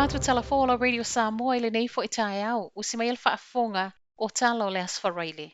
mātu talafola Radio Samoa le nei fo itai au, usimail whaafonga o tala o le asfaraile.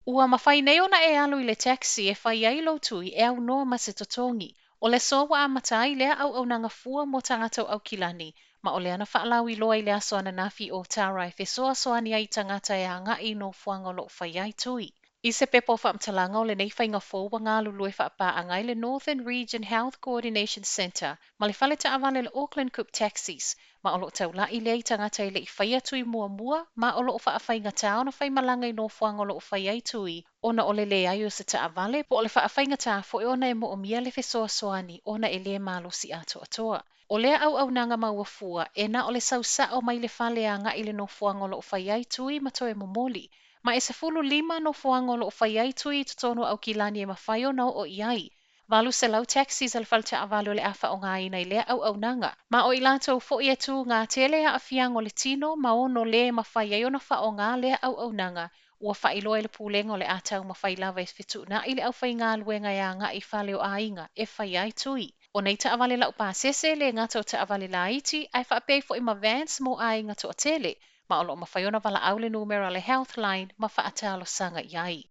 Ua mawhai nei ona e alu i le taxi e whai ailo tui e au noa ma se Totogi. O le soa a matai lea au nanga fua mo tangata o Aukilani, ma o le ana whaalau i loa i le aso ana nafi o tarai fe soa soani ai tangata e a ngai no fuanga lo whai ai tui. I se pepo whaamtalanga o le nei whainga fōwa ngā lulue whaapa angai le Northern Region Health Coordination Centre, ma le whale ta awale le Auckland Cook Taxis, ma olo tau la i lei tangata i le i whaia tui mua, ma olo o whaawhainga tau na whai malanga i no fuanga lo whai ai tui, ona o le Leai o se ta awale, po o le whaawhainga tau fo e ona e mo o mia le fesoa soani, ona e le malo si ato atoa. O lea au nanga maua fua, e na o le sausa o mai le whale a nga i le no fuanga lo whai ai tui ma toe momoli, ma e se fulu lima no fuanga lo whai ai tui tonu Aukilani e mawhai o nao o iai. Valu se lau taxis al falta avalo le afa o ngā ina i lea au nanga. Ma o ilato fo i tu ngā tele a afiang o le tino ma ono le mawhai ai o na wha o ngā lea au nanga. Ua whailo e le pūlenga o le atau mawhai lawa e fitu na i le au whai ngā luenga ia ngā i whale o ainga e whai ai tui. O nei ta avale lau pāsese le ngātou ta avale la iti ai whaapei fo i ma vans mo ainga to o tele. Ma olo mawhaiona wala au le numera le health line ma whaatalo sanga iai.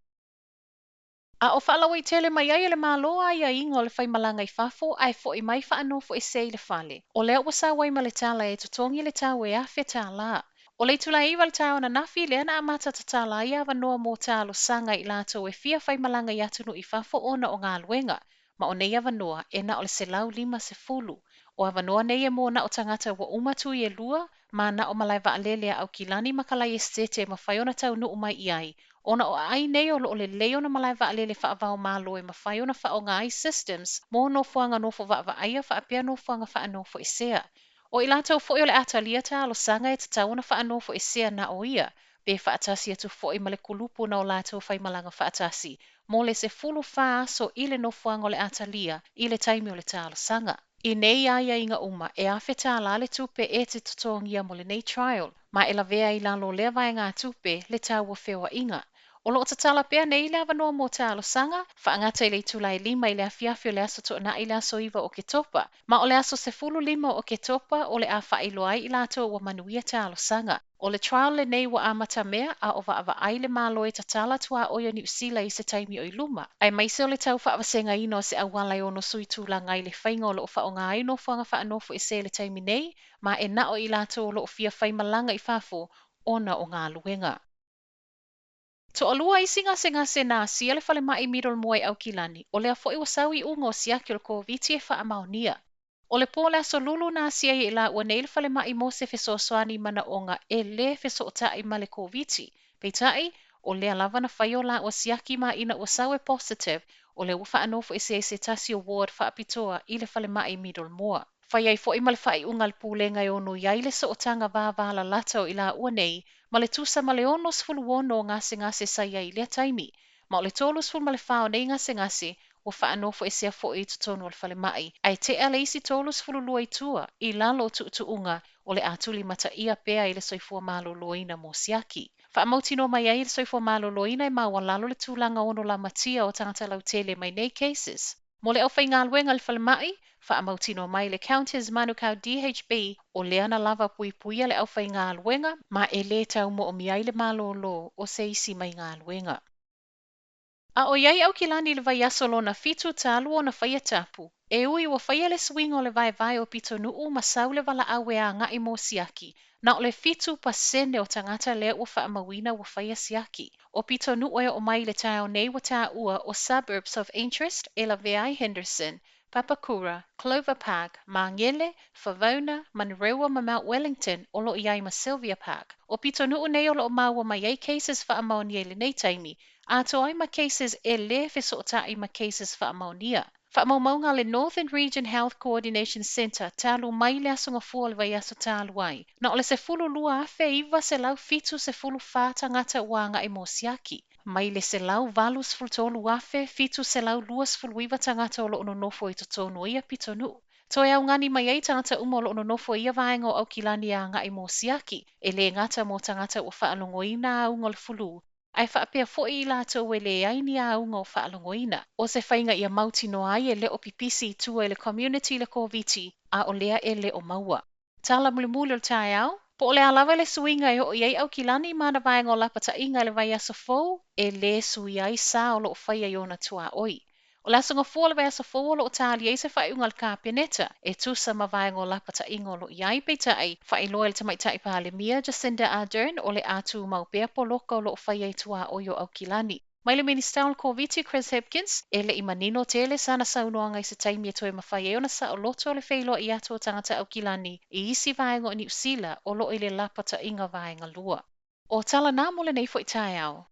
A o whaalawa i tele mai ai le māloa ia ingo le whai malanga i whafo ai fo i mai whaanofo i sei le whale. O lea wasa wai ma le tala e Totogi le tau e awhia tā la. O le tula iwa le tau na nafi le ana amata ta tala ia wanoa mō tālo sanga i lato e fia whai malanga i atunu i whafo ona o ngā luenga. Ma o nei awanoa e na o le selau lima se fulu. O awanoa nei e mō na o tangata wa umatu i e lua, ma na o malai wa alelea Aukilani makalai e stete ma whaiona tau nu umai iai. Ona o ai nei o le leo na malai wa alele whaavao malo e ma whaiona wha o ngai systems, mō no fuanga no fo wa aia wha apia no fuanga wha no fo isea. O ilato fo i o le atalia ta alo sanga e tatauna wha no fo isea na o ia, be wha atasi atu fo i male kulupu na o lato whai malanga wha atasi. Mō le se fulu wha so i le no fuanga o le atalia, i le taimi o le ta alo sanga. I nei aia inga uma e awheta la le tupe e te totongia mo le nei trial, ma e la vea i lalo lea vai ngā tupe le tau o whewa inga. O lo tatala pea nei le avanoa mo te alo sanga, whaangata i le tulai lima i le awhiawhi o le aso to na i le aso iwa o ke topa, ma o le aso se fulu lima o ke topa o le a whaailoai i lato wa manuia te alo sanga. O le trial le nei wa amata mea a o wa ai le malo e tatala tua o New Zealand i se taimi o i luma. Ai maise o le tau whaawasenga ino se awalai o no sui tūla ngai le whainga o lo o wha o ngai no whanga whaanofo i se le taimi nei, ma e na o i lato o lo o fia whaimalanga i whafo ona o ngā luenga. Toalua i singa se na sia le whale mai I Middlemore Aukilani, o lea fo i wasau I unga o siaki o le COVID e faamaonia. O le po lea so lulu na sia I la ua nei le whale mai mo se feso soani mana onga e le feso o tai ma le COVID. Peitai, o lea lava na whaio la ua siaki ma ina wasau e positive, o le ufa anofo I se tasi o ward whaapitoa I le whale mai I Middlemore. Whai ai fo I male whai unga le pūlenga I ono iai le so o tanga vāvala latau I la ua nei, ma le tusa ma le ono sfulu ono ngase sai ai lea taimi, ma o le tolu sfulu ma le whao nei ngase, o whaanofo e sea fo I tutonu o le whale mai. Ai te ala isi tolu sfulu lua I tua, I lalo tuunga o le tulimataia pea I le soifua malo loina mo siaki. Faamautino mai ai le soifua malo loina e maua lalo le tūlanga ono la matia o tangata lautele mai nei cases. Mo le au whai ngā luenga le whale mai, Faamautino mai le Countess Manukau DHB o le ana lava puipuia le au whai ngā luenga ma e le tau mo o miai le malolo o se isi mai ngā luenga. A o iai Aukilani le vai asolo na fitu talu o na whaia tapu. E ui ua whaia le swing o le vai o pitonuu ma sau le wala awe a ngai mo siaki. Na o le fitu pasene o tangata lea ua whaamawina ua whaia siaki. O pitonuu e o mai le tau nei wa tā ua o Suburbs of Interest e la VI Henderson, Papakura, Clover Park, Mangele, Favona, Manrewa ma Mount Wellington o lo iai ma Sylvia Park. O pitonuu nei o lo maua mai ai cases faamaonia le nei taimi, a to ai ma cases e le feso o tai ma cases faamaonia. Faamaumau le Northern Region Health Coordination Centre talu mai le asunga fua le vai aso talu ai. Na ole se fulu lua afe iwa se lau fitu se fulu fata ngata wanga e mo siaki. Mai le se lau valus fultolu afe fitu se lau luas fulu iwa tangata o lo ono nofo I totonu ia pitonuu. Toi au ngani mai ei tangata uma o lo ono nofo ia vaenga o Aukilani a ngai mo siaki. E le ngata mo tangata o whaalongoina a unga le fulu. Ai whaapea fo'i I lato we le aini a unga o whaalongoina. O se whainga ia mauti no ai e le o pipisi tua e le community le koviti a o lea e le o maua. Tala mule mule o tae au. Po o le alawa le suiga e o iai Aukilani mana vaenga o lapa tainga le vai aso fou e le sui ai sa o lo faia i ona tuaoi. O le aso fua le vai aso fou o lo tali ai se whai unga le kāpeneta e tusa ma vaenga o lapa tainga o lo iai peitai whai loa le tamaitai pāle mia Jacinda Ardern o le atu maupea po loka o lo faia i tuaoi o Aukilani. Mai le Minister o Covid Chris Hipkins e le imanino tele sana saunoanga i se taimi e toe mawhai e ona sa o loto le whailo i ato o tangata Aukilani i isi vaenga o New Zealand o lo i le lapata inga vaenga lua. O tala nā mole nei fo i tae au.